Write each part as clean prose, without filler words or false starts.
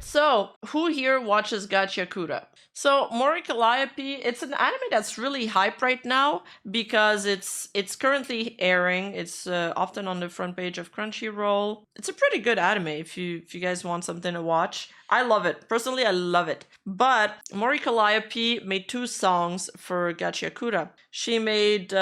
right, so who here watches Gachiakuta? So Mori Calliope, it's an anime that's really hype right now because it's currently airing. It's often on the front page of Crunchyroll. It's a pretty good anime if you guys want something to watch. I love it. Personally, I love it. But Mori Calliope made 2 songs for Gachiakuta. She made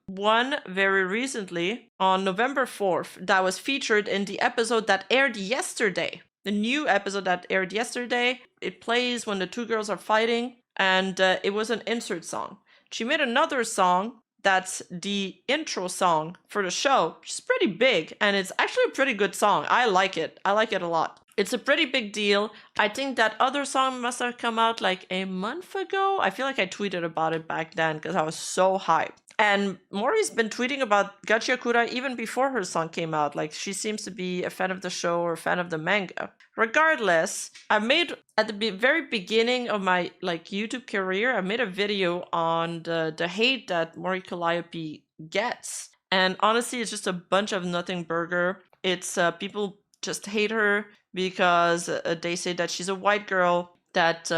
one very recently on November 4th that was featured in the episode that aired yesterday. The new episode that aired yesterday, it plays when the 2 girls are fighting, and it was an insert song. She made another song that's the intro song for the show, which is pretty big, and it's actually a pretty good song. I like it. I like it a lot. It's a pretty big deal. I think that other song must have come out like a month ago. I feel like I tweeted about it back then because I was so hyped. And Mori's been tweeting about Gachiakuta even before her song came out. Like, she seems to be a fan of the show or a fan of the manga. Regardless, I made, at the very beginning of my YouTube career, I made a video on the hate that Mori Calliope gets. And honestly, it's just a bunch of nothing burger. It's people just hate her because they say that she's a white girl that,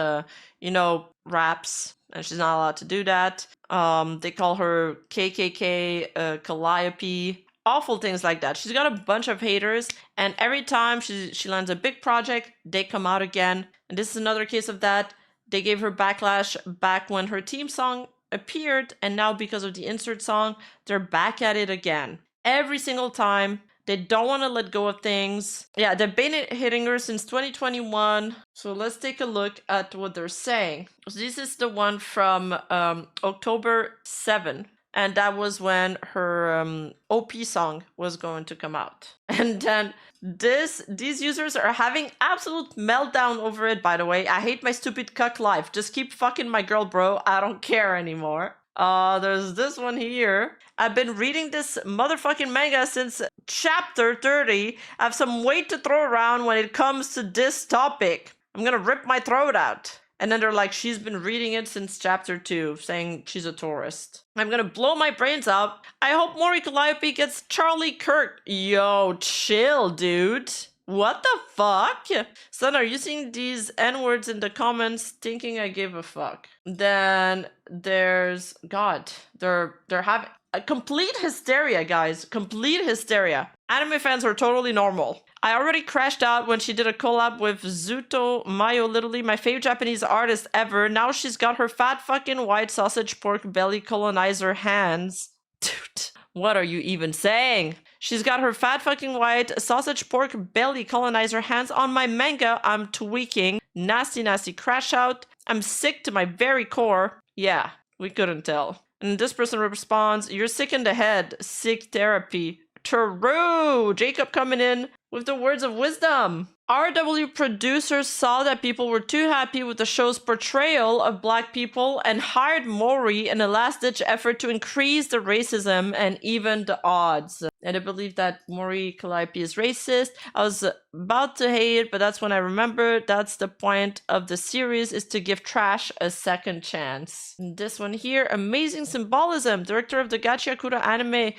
raps, and she's not allowed to do that. They call her KKK, Calliope, awful things like that. She's got a bunch of haters, and every time she lands a big project, they come out again. And this is another case of that. They gave her backlash back when her theme song appeared, and now because of the insert song, they're back at it again. Every single time. They don't want to let go of things. Yeah, they've been hitting her since 2021. So let's take a look at what they're saying. So this is the one from October 7. And that was when her OP song was going to come out. And then these users are having absolute meltdown over it, by the way. I hate my stupid cuck life. Just keep fucking my girl, bro. I don't care anymore. There's this one here. I've been reading this motherfucking manga since chapter 30. I have some weight to throw around when it comes to this topic. I'm gonna rip my throat out. And then they're like, she's been reading it since chapter 2, saying she's a tourist. I'm gonna blow my brains out. I hope Mori Calliope gets Charlie Kirk. Yo, chill, dude. What the fuck? Son, are you seeing these N-words in the comments thinking I give a fuck? Then there's, God, they're having a complete hysteria, guys. Complete hysteria. Anime fans are totally normal. I already crashed out when she did a collab with Zuto Mayo, literally my favorite Japanese artist ever. Now she's got her fat fucking white sausage pork belly colonizer hands. Dude, what are you even saying? She's got her fat fucking white sausage pork belly colonizer hands on my manga. I'm tweaking. Nasty, nasty crash out. I'm sick to my very core. Yeah, we couldn't tell. And this person responds, you're sick in the head. Sick therapy. True. Jacob coming in with the words of wisdom. RW producers saw that people were too happy with the show's portrayal of black people and hired Mori in a last-ditch effort to increase the racism and even the odds. And I believe that Mori Calliope is racist. I was about to hate it, but that's when I remembered that's the point of the series, is to give trash a second chance. And this one here, amazing symbolism. Director of the Gachiakuta anime,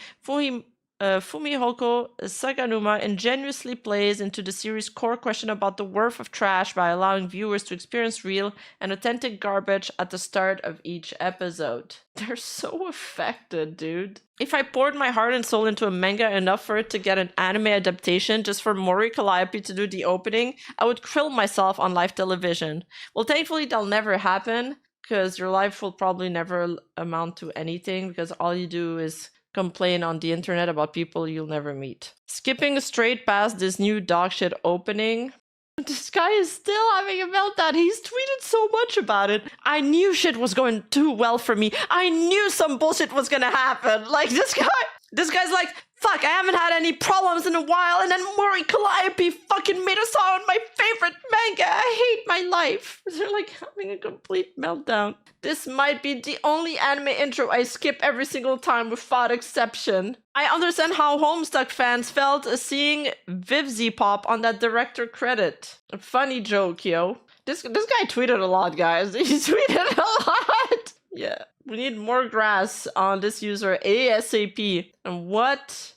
Fumihoko Saganuma ingenuously plays into the series' core question about the worth of trash by allowing viewers to experience real and authentic garbage at the start of each episode. They're so affected, dude. If I poured my heart and soul into a manga enough for it to get an anime adaptation just for Mori Calliope to do the opening, I would kill myself on live television. Well, thankfully that'll never happen, because your life will probably never amount to anything, because all you do is complain on the internet about people you'll never meet. Skipping straight past this new dogshit opening. This guy is still having a meltdown. He's tweeted so much about it. I knew shit was going too well for me. I knew some bullshit was gonna happen. Like, this guy's like, fuck, I haven't had any problems in a while, and then Mori Calliope fucking made a song on my favorite manga. I hate my life. They're like having a complete meltdown. This might be the only anime intro I skip every single time without exception. I understand how Homestuck fans felt seeing Vivzy pop on that director credit. A funny joke, yo. This guy tweeted a lot, guys. He tweeted a lot. Yeah. We need more grass on this user ASAP. And what?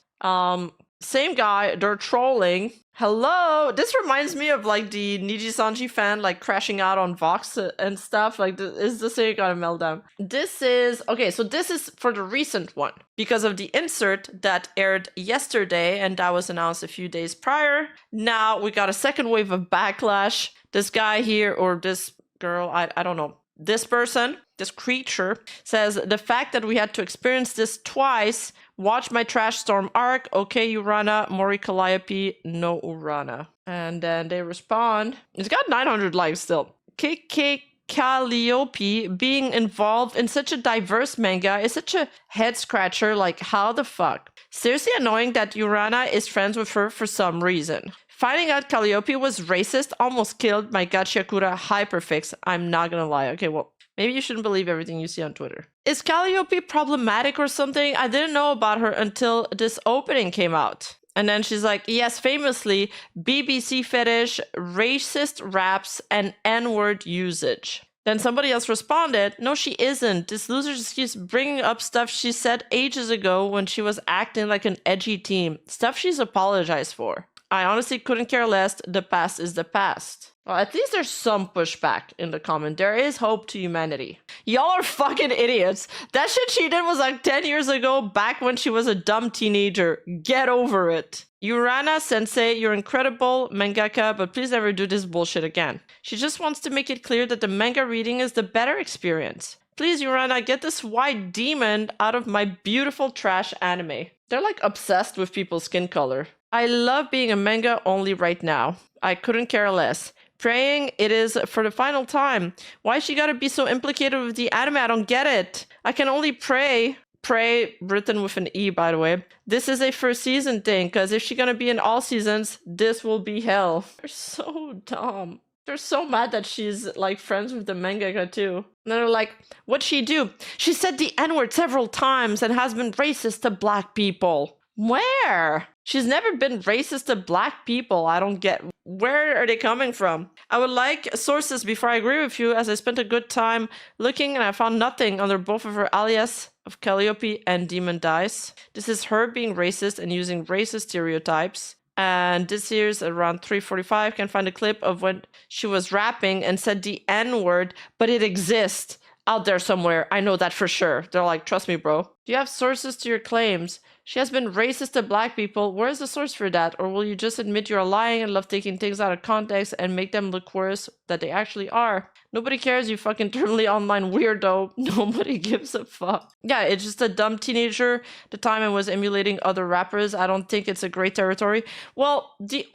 Same guy, they're trolling. Hello, this reminds me of like the Nijisanji fan like crashing out on Vox and stuff. Like, is the same kind of meltdown. This is okay. So this is for the recent one because of the insert that aired yesterday, and that was announced a few days prior. Now we got a second wave of backlash. This guy here, or this girl, I don't know. This person, this creature, says the fact that we had to experience this twice. Watch my trash storm arc. Okay, Urana, Mori, Calliope, no Urana. And then they respond. It's got 900 likes still. KK Calliope being involved in such a diverse manga is such a head scratcher. Like, how the fuck? Seriously annoying that Urana is friends with her for some reason. Finding out Calliope was racist almost killed my Gachiakuta hyperfix. I'm not gonna lie. Okay, well, maybe you shouldn't believe everything you see on Twitter. Is Calliope problematic or something? I didn't know about her until this opening came out. And then she's like, yes, famously, BBC fetish, racist raps, and N-word usage. Then somebody else responded, no, she isn't. This loser just keeps bringing up stuff she said ages ago when she was acting like an edgy teen. Stuff she's apologized for. I honestly couldn't care less. The past is the past. Well, at least there's some pushback in the comment. There is hope to humanity. Y'all are fucking idiots. That shit she did was like 10 years ago, back when she was a dumb teenager. Get over it. Urana sensei, you're incredible mangaka, but please never do this bullshit again. She just wants to make it clear that the manga reading is the better experience. Please, Urana, get this white demon out of my beautiful trash anime. They're like obsessed with people's skin color. I love being a manga only right now. I couldn't care less. Praying it is for the final time. Why she gotta be so implicated with the anime? I don't get it. I can only pray. Pray, written with an E, by the way. This is a first season thing, because if she's gonna be in all seasons, this will be hell. They're so dumb. They're so mad that she's like friends with the mangaka too. And they're like, what'd she do? She said the N-word several times and has been racist to black people. Where? She's never been racist to black people. I don't get. Where are they coming from? I would like sources before I agree with you, as I spent a good time looking and I found nothing under both of her alias of Calliope and Demon Dice. This is her being racist and using racist stereotypes. And this here's around 3:45. Can find a clip of when she was rapping and said the N-word, but it exists out there somewhere. I know that for sure. They're like, trust me, bro. Do you have sources to your claims? She has been racist to black people. Where's the source for that? Or will you just admit you're lying and love taking things out of context and make them look worse than they actually are? Nobody cares, you fucking terminally online weirdo. Nobody gives a fuck. Yeah, it's just a dumb teenager. At the time I was emulating other rappers. I don't think it's a great territory. Well, the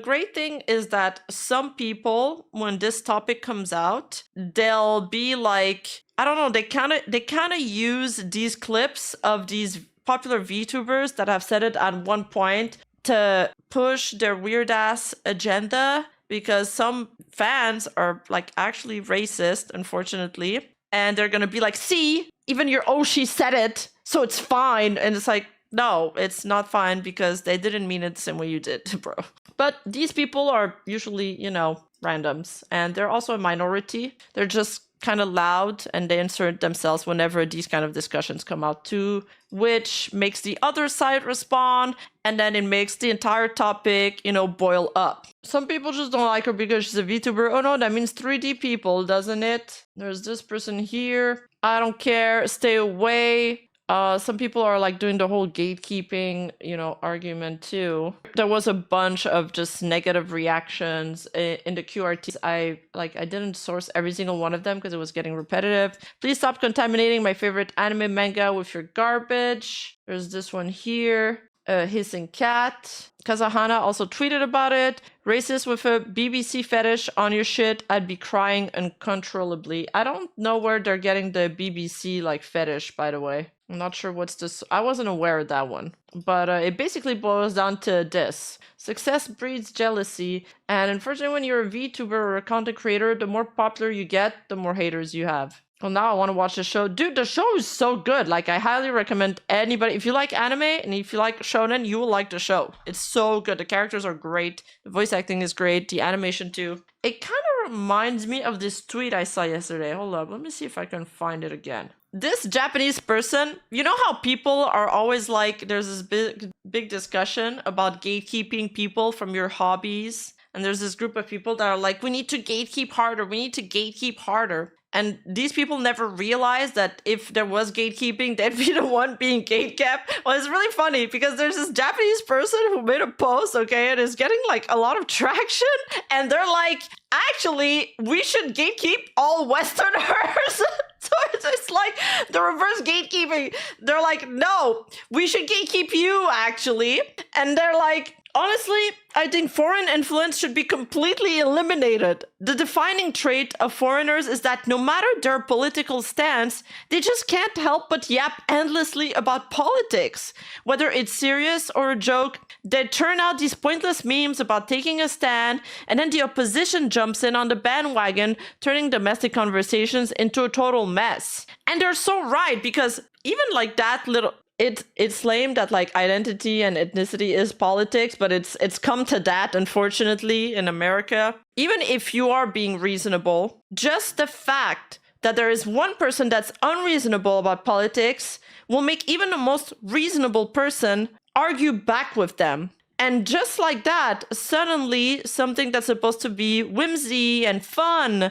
great thing is that some people, when this topic comes out, they'll be like, I don't know, they kind of use these clips of these popular VTubers that have said it at one point to push their weird ass agenda, because some fans are like actually racist, unfortunately, and they're gonna be like, see, even your she said it, so it's fine. And it's like, no, it's not fine, because they didn't mean it the same way you did, bro. But these people are usually, you know, randoms, and they're also a minority. They're just kind of loud, and they insert themselves whenever these kind of discussions come out too, which makes the other side respond, and then it makes the entire topic, you know, boil up. Some people just don't like her because she's a VTuber. Oh no, that means 3D people, doesn't it? There's this person here. I don't care, stay away. Some people are like doing the whole gatekeeping, you know, argument too. There was a bunch of just negative reactions in the QRTs. I didn't source every single one of them because it was getting repetitive. Please stop contaminating my favorite anime manga with your garbage. There's this one here. Hissing cat. Kazahana also tweeted about it. Racist with a BBC fetish on your shit. I'd be crying uncontrollably. I don't know where they're getting the BBC like fetish, by the way. I'm not sure what's this. I wasn't aware of that one. But it basically boils down to this. Success breeds jealousy. And unfortunately, when you're a VTuber or a content creator, the more popular you get, the more haters you have. Well, now I want to watch the show. Dude, the show is so good. Like, I highly recommend anybody. If you like anime and if you like shonen, you will like the show. It's so good. The characters are great. The voice acting is great. The animation, too. It kind of reminds me of this tweet I saw yesterday. Hold up. Let me see if I can find it again. This Japanese person, you know how people are always like, there's this big discussion about gatekeeping people from your hobbies. And there's this group of people that are like, we need to gatekeep harder. We need to gatekeep harder. And these people never realized that if there was gatekeeping, they'd be the one being gatekept. Well, it's really funny because there's this Japanese person who made a post, okay, and is getting like a lot of traction. And they're like, actually, we should gatekeep all Westerners. So it's like the reverse gatekeeping. They're like, no, we should gatekeep you, actually. And they're like, honestly, I think foreign influence should be completely eliminated. The defining trait of foreigners is that no matter their political stance, they just can't help but yap endlessly about politics. Whether it's serious or a joke, they turn out these pointless memes about taking a stand, and then the opposition jumps in on the bandwagon, turning domestic conversations into a total mess. And they're so right, because even like that little... It's lame that like identity and ethnicity is politics, but it's come to that, unfortunately, in America. Even if you are being reasonable, just the fact that there is one person that's unreasonable about politics will make even the most reasonable person argue back with them. And just like that, suddenly something that's supposed to be whimsy and fun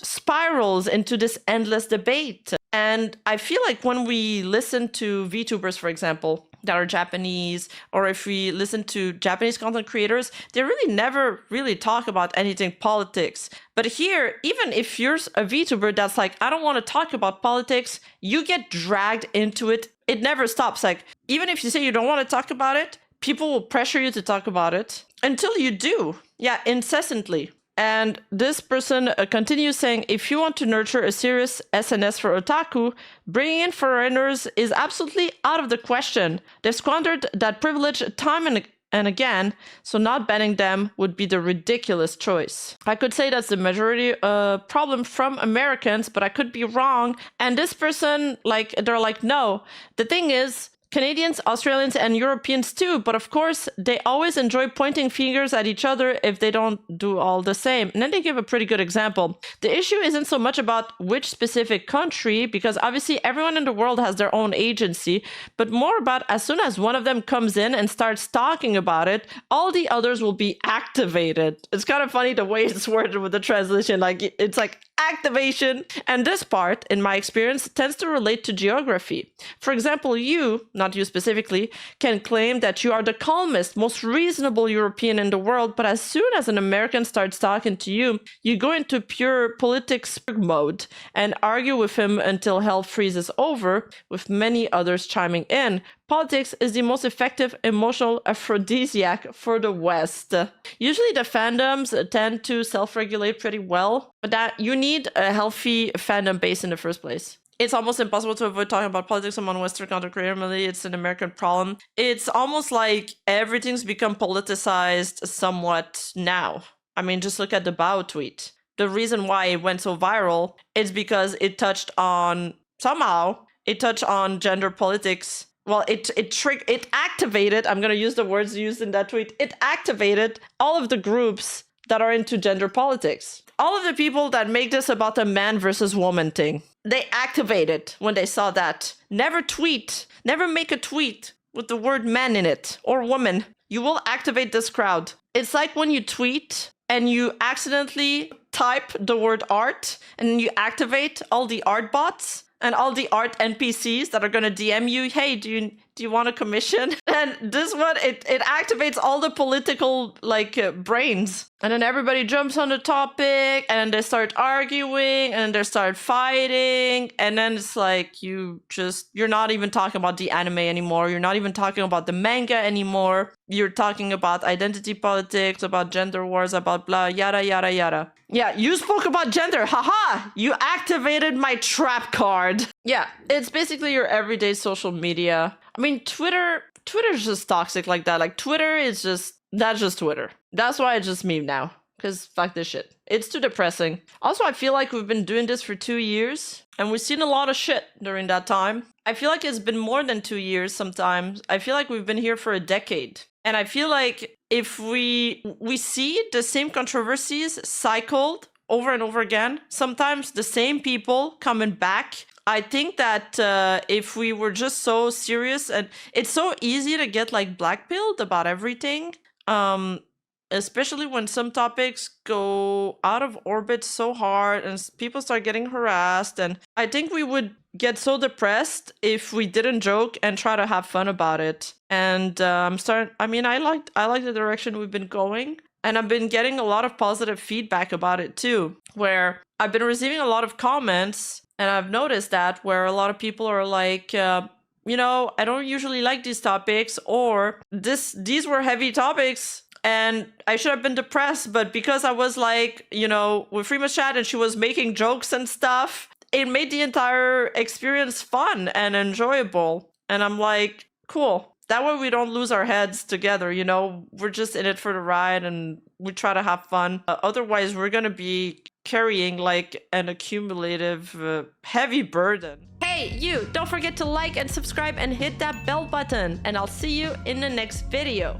spirals into this endless debate. And I feel like when we listen to VTubers, for example, that are Japanese, or if we listen to Japanese content creators, they really never really talk about anything politics. But here, even if you're a VTuber that's like, I don't want to talk about politics, you get dragged into it. It never stops. Like, even if you say you don't want to talk about it, people will pressure you to talk about it until you do. Yeah, incessantly. And this person continues saying, if you want to nurture a serious SNS for otaku, bringing in foreigners is absolutely out of the question. They've squandered that privilege time and again, so not banning them would be the ridiculous choice. I could say that's the majority problem from Americans, but I could be wrong. And this person, like, they're like, no, the thing is, Canadians, Australians, and Europeans too, but of course, they always enjoy pointing fingers at each other if they don't do all the same. And then they give a pretty good example. The issue isn't so much about which specific country, because obviously everyone in the world has their own agency, but more about as soon as one of them comes in and starts talking about it, all the others will be activated. It's kind of funny the way it's worded with the translation, like it's like activation. And this part, in my experience, tends to relate to geography. For example, you, not you specifically, can claim that you are the calmest, most reasonable European in the world, but as soon as an American starts talking to you, you go into pure politics mode and argue with him until hell freezes over, with many others chiming in. Politics is the most effective emotional aphrodisiac for the West. Usually the fandoms tend to self-regulate pretty well, but that you need a healthy fandom base in the first place. It's almost impossible to avoid talking about politics among Western content creators. Really, it's an American problem. It's almost like everything's become politicized somewhat now. I mean, just look at the Bao tweet. The reason why it went so viral is because it touched on, somehow, it touched on gender politics. Well, it activated, I'm going to use the words used in that tweet, it activated all of the groups that are into gender politics. All of the people that make this about the man versus woman thing, they activated when they saw that. Never make a tweet with the word man in it, or woman. You will activate this crowd. It's like when you tweet and you accidentally type the word art, and then you activate all the art bots and all the art NPCs that are going to DM you, hey, do you want a commission? And this one, it activates all the political brains. And then everybody jumps on the topic, and then they start arguing, and they start fighting, and then it's like you're not even talking about the anime anymore. You're not even talking about the manga anymore. You're talking about identity politics, about gender wars, about blah, yada, yada, yada. Yeah, you spoke about gender. Haha! You activated my trap card. Yeah, it's basically your everyday social media. I mean, Twitter's just toxic like that. Like, that's just Twitter. That's why it's just meme now. because fuck this shit. It's too depressing. Also, I feel like we've been doing this for 2 years, and we've seen a lot of shit during that time. I feel like it's been more than 2 years sometimes. I feel like we've been here for a decade. And I feel like if we see the same controversies cycled over and over again, sometimes the same people coming back. I think that if we were just so serious, and it's so easy to get like blackpilled about everything, especially when some topics go out of orbit so hard and people start getting harassed. And I think we would get so depressed if we didn't joke and try to have fun about it. And I like the direction we've been going. And I've been getting a lot of positive feedback about it too, where I've been receiving a lot of comments, and I've noticed that where a lot of people are like, I don't usually like these topics, or these were heavy topics and I should have been depressed, but because I was like, with Rima's chat and she was making jokes and stuff, it made the entire experience fun and enjoyable. And I'm like, cool. That way we don't lose our heads together, we're just in it for the ride and we try to have fun. Otherwise, we're going to be carrying like an accumulative heavy burden. Hey, you, don't forget to like and subscribe and hit that bell button. And I'll see you in the next video.